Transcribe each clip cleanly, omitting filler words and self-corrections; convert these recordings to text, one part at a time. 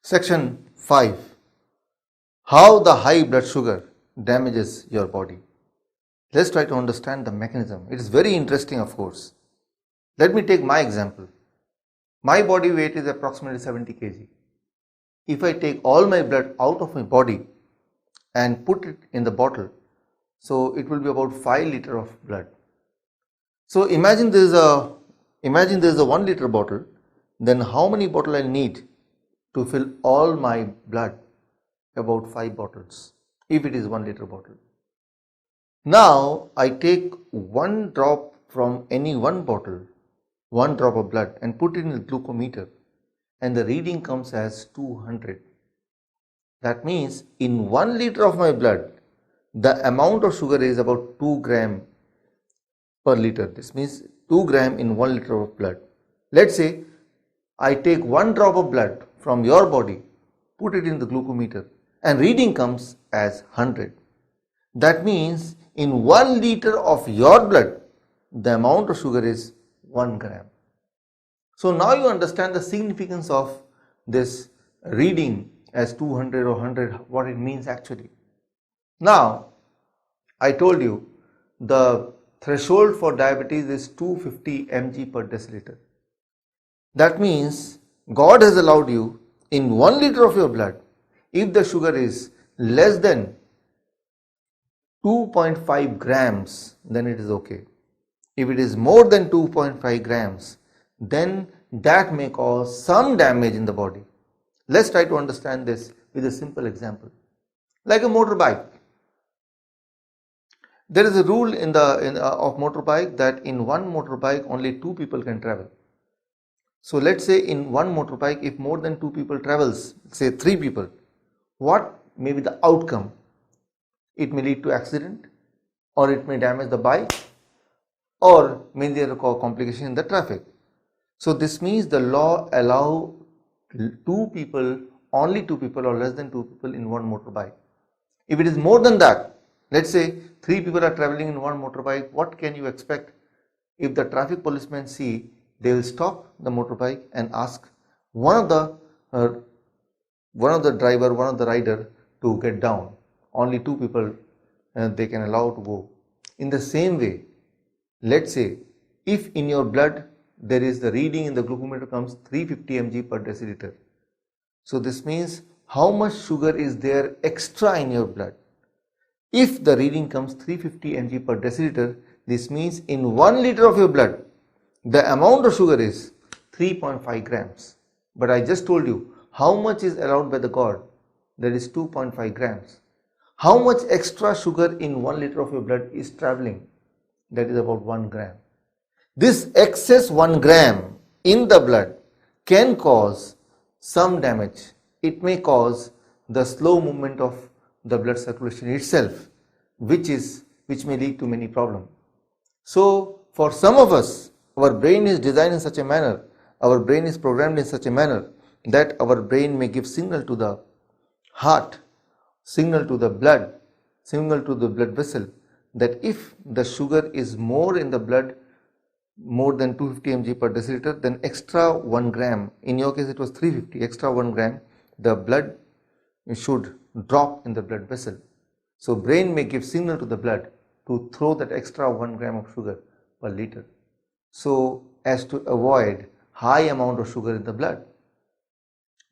Section 5. How the high blood sugar damages your body. Let's try to understand the mechanism. It is very interesting, of course. Let me take my example. My body weight is approximately 70 kg. If I take all my blood out of my body and put it in the bottle, so it will be about 5 liters of blood. So imagine there is a 1 liter bottle, then how many bottles I need to fill all my blood? About 5 bottles, if it is 1 liter bottle. Now I take one drop from any one bottle, 1 drop of blood, and put it in the glucometer, and the reading comes as 200. That means in 1 liter of my blood, the amount of sugar is about 2 gram per liter. This means 2 gram in 1 liter of blood. Let's say I take 1 drop of blood from your body, put it in the glucometer, and reading comes as 100. That means in 1 liter of your blood, the amount of sugar is 1 gram. So now you understand the significance of this reading as 200 or 100, what it means actually. Now, I told you the threshold for diabetes is 250 mg per deciliter. That means God has allowed you in 1 liter of your blood, if the sugar is less than 2.5 grams, then it is okay. If it is more than 2.5 grams, then that may cause some damage in the body. Let's try to understand this with a simple example. Like a motorbike. There is a rule of motorbike that in one motorbike only 2 people can travel. So let's say in one motorbike, if more than 2 people travels, say 3 people, what may be the outcome? It may lead to accident, or it may damage the bike, or may there cause complication in the traffic. So this means the law allow only 2 people or less than 2 people in one motorbike. If it is more than that, let's say 3 people are traveling in one motorbike, what can you expect? If the traffic policemen see, they will stop the motorbike and ask one of the rider to get down. Only 2 people they can allow to go. In the same way, let's say if in your blood there is the reading in the glucometer comes 350 mg per deciliter. So this means how much sugar is there extra in your blood. If the reading comes 350 mg per deciliter, this means in 1 liter of your blood, the amount of sugar is 3.5 grams. But I just told you how much is allowed by the God. That is 2.5 grams. How much extra sugar in 1 liter of your blood is traveling? That is about 1 gram. This excess 1 gram in the blood can cause some damage. It may cause the slow movement of the blood circulation itself, which may lead to many problems. So for some of us, our brain is designed in such a manner, our brain is programmed in such a manner that our brain may give signal to the heart, signal to the blood vessel, that if the sugar is more in the blood, more than 250 mg per deciliter, then extra 1 gram, in your case it was 350, extra 1 gram, the blood should drop in the blood vessel. So brain may give signal to the blood to throw that extra 1 gram of sugar per liter, so as to avoid high amount of sugar in the blood,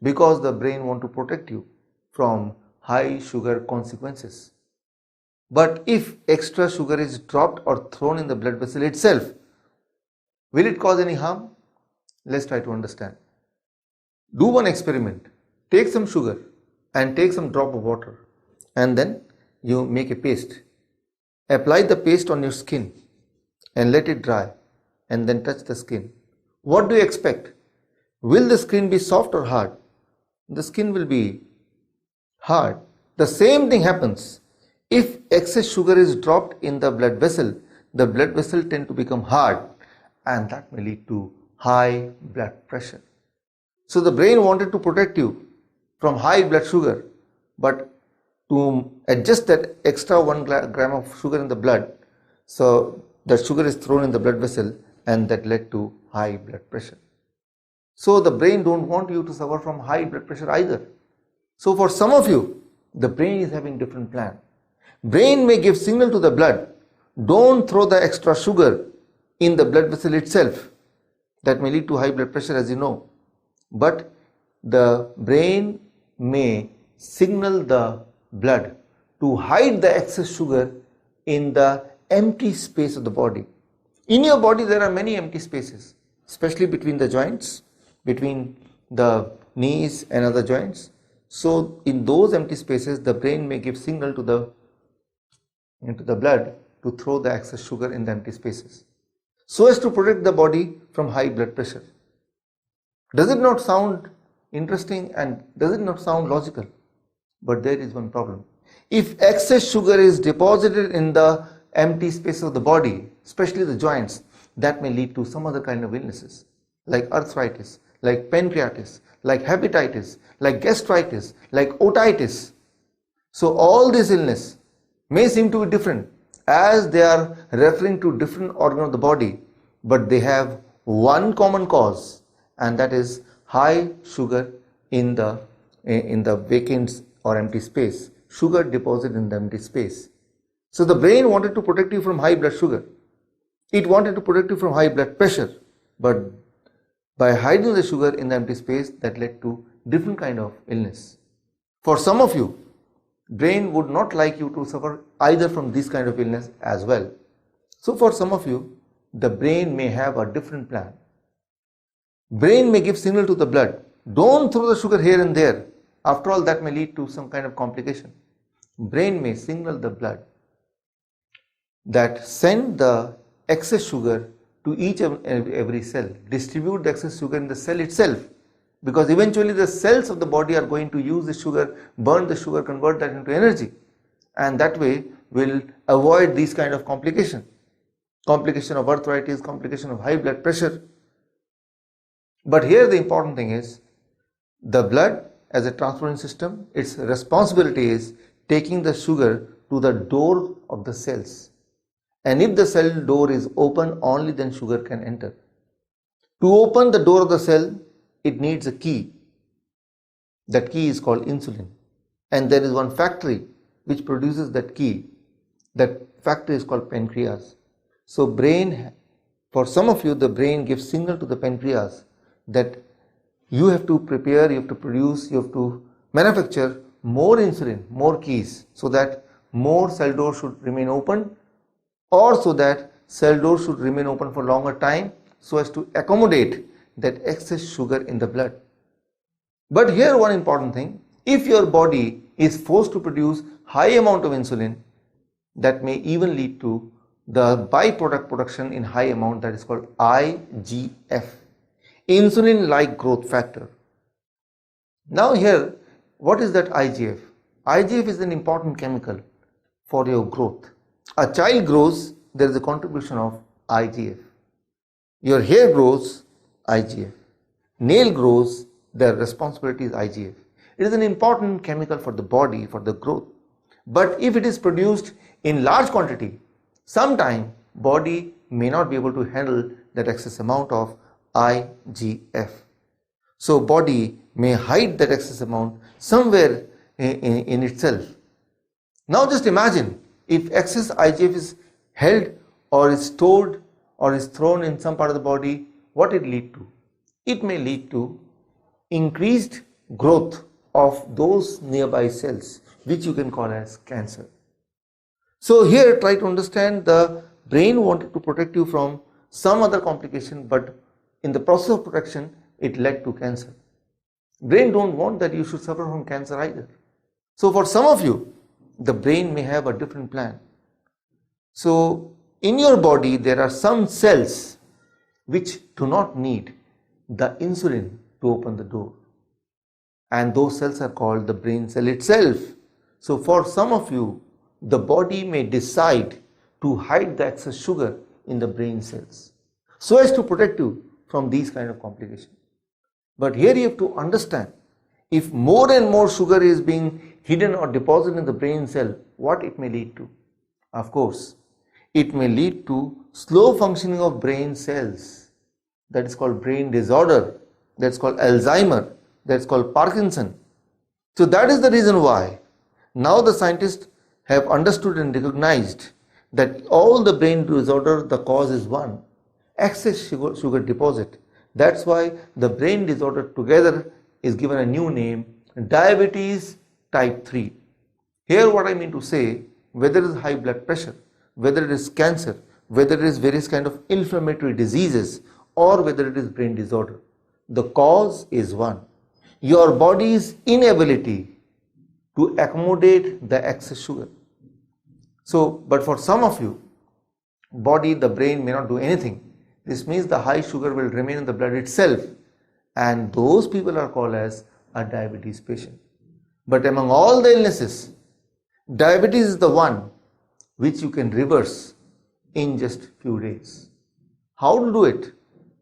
because the brain want to protect you from high sugar consequences. But if extra sugar is dropped or thrown in the blood vessel itself, will it cause any harm? Let's try to understand. Do one experiment. Take some sugar and take some drop of water, and then you make a paste. Apply the paste on your skin and let it dry, and then touch the skin. What do you expect? Will the skin be soft or hard? The skin will be hard. The same thing happens. If excess sugar is dropped in the blood vessel tend to become hard, and that may lead to high blood pressure. So the brain wanted to protect you from high blood sugar, but to adjust that extra 1 gram of sugar in the blood, so that sugar is thrown in the blood vessel, and that led to high blood pressure. So the brain don't want you to suffer from high blood pressure either. So for some of you, the brain is having different plan. Brain may give signal to the blood, don't throw the extra sugar in the blood vessel itself. That may lead to high blood pressure, as you know. But the brain may signal the blood to hide the excess sugar in the empty space of the body. In your body there are many empty spaces, especially between the joints, between the knees and other joints. So in those empty spaces, the brain may give signal to the blood to throw the excess sugar in the empty spaces, so as to protect the body from high blood pressure. Does it not sound interesting and does it not sound logical? But there is one problem. If excess sugar is deposited in the empty space of the body, especially the joints, that may lead to some other kind of illnesses like arthritis, like pancreatitis, like hepatitis, like gastritis, like otitis. So all these illness may seem to be different as they are referring to different organ of the body, but they have one common cause, and that is high sugar in the vacant or empty space, sugar deposited in the empty space. So the brain wanted to protect you from high blood sugar. It wanted to protect you from high blood pressure, but by hiding the sugar in the empty space, that led to different kind of illness. For some of you, brain would not like you to suffer either from this kind of illness as well. So for some of you, the brain may have a different plan. Brain may give signal to the blood, don't throw the sugar here and there. After all, that may lead to some kind of complication. Brain may signal the blood that send the excess sugar to each and every cell, distribute the excess sugar in the cell itself, because eventually the cells of the body are going to use the sugar, burn the sugar, convert that into energy, and that way will avoid these kind of complication of arthritis, complication of high blood pressure. But here the important thing is, the blood as a transporting system, its responsibility is taking the sugar to the door of the cells. And if the cell door is open, only then sugar can enter. To open the door of the cell, it needs a key. That key is called insulin. And there is one factory which produces that key. That factory is called pancreas. So brain, for some of you, the brain gives signal to the pancreas that you have to prepare, you have to produce, you have to manufacture more insulin, more keys, so that more cell doors should remain open, or so that cell doors should remain open for longer time, so as to accommodate that excess sugar in the blood. But here one important thing, if your body is forced to produce high amount of insulin, that may even lead to the byproduct production in high amount, that is called IGF, insulin-like growth factor. Now here, what is that IGF? IGF is an important chemical for your growth. A child grows, there is a contribution of IGF. Your hair grows, IGF. Nail grows, their responsibility is IGF. It is an important chemical for the body, for the growth. But if it is produced in large quantity, sometime body may not be able to handle that excess amount of IGF. So body may hide that excess amount somewhere in itself. Now just imagine, if excess IGF is held or is stored or is thrown in some part of the body, what it lead to? It may lead to increased growth of those nearby cells, which you can call as cancer. So here try to understand, the brain wanted to protect you from some other complication, but in the process of protection, it led to cancer. Brain don't want that you should suffer from cancer either. So for some of you, the brain may have a different plan. So in your body, there are some cells which do not need the insulin to open the door. And those cells are called the brain cell itself. So for some of you, the body may decide to hide the excess sugar in the brain cells, so as to protect you from these kind of complications. But here you have to understand, if more and more sugar is being hidden or deposited in the brain cell, what it may lead to? Of course, it may lead to slow functioning of brain cells. That is called brain disorder, that's called Alzheimer, that's called Parkinson. So that is the reason why now the scientists have understood and recognized that all the brain disorder, the cause is one, excess sugar deposit. That's why the brain disorder together is given a new name, diabetes type 3. Here what I mean to say, whether it is high blood pressure, whether it is cancer, whether it is various kind of inflammatory diseases, or whether it is brain disorder, the cause is one. Your body's inability to accommodate the excess sugar. So, but for some of you, body, the brain may not do anything. This means the high sugar will remain in the blood itself, and those people are called as a diabetes patient. But among all the illnesses, diabetes is the one which you can reverse in just few days. How to do it?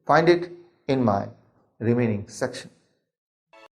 Find it in my remaining section.